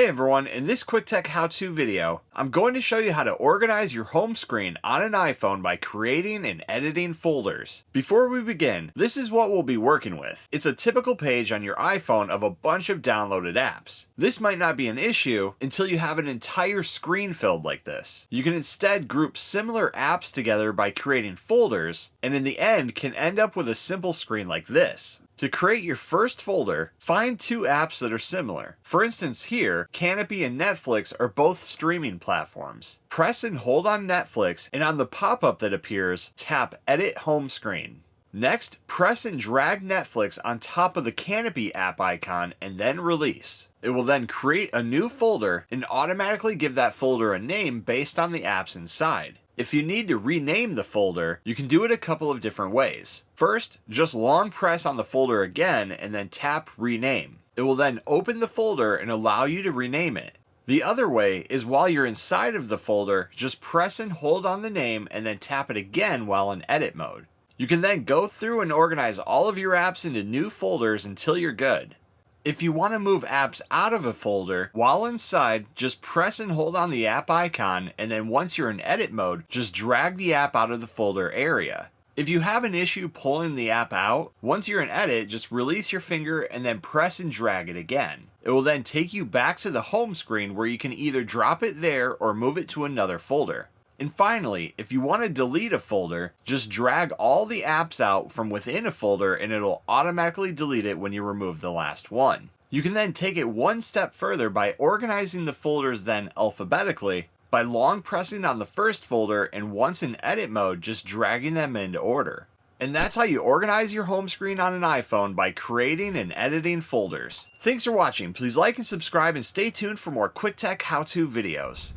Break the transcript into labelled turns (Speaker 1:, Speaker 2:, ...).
Speaker 1: Hey everyone, in this quick tech how-to video, I'm going to show you how to organize your home screen on an iPhone by creating and editing folders. Before we begin, this is what we'll be working with. It's a typical page on your iPhone of a bunch of downloaded apps. This might not be an issue until you have an entire screen filled like this. You can instead group similar apps together by creating folders, and in the end can end up with a simple screen like this. To create your first folder, find two apps that are similar. For instance here, Kanopy and Netflix are both streaming platforms. Press and hold on Netflix, and on the pop-up that appears, tap Edit Home Screen. Next, press and drag Netflix on top of the Kanopy app icon and then release. It will then create a new folder and automatically give that folder a name based on the apps inside. If you need to rename the folder, you can do it a couple of different ways. First, just long press on the folder again and then tap Rename. It will then open the folder and allow you to rename it. The other way is while you're inside of the folder, just press and hold on the name and then tap it again while in edit mode. You can then go through and organize all of your apps into new folders until you're good. If you want to move apps out of a folder, while inside, just press and hold on the app icon, and then once you're in edit mode, just drag the app out of the folder area. If you have an issue pulling the app out, once you're in edit, just release your finger and then press and drag it again. It will then take you back to the home screen where you can either drop it there or move it to another folder. And finally, if you want to delete a folder, just drag all the apps out from within a folder and it'll automatically delete it when you remove the last one. You can then take it one step further by organizing the folders then alphabetically by long pressing on the first folder and once in edit mode, just dragging them into order. And that's how you organize your home screen on an iPhone by creating and editing folders. Thanks for watching. Please like and subscribe and stay tuned for more quick tech how-to videos.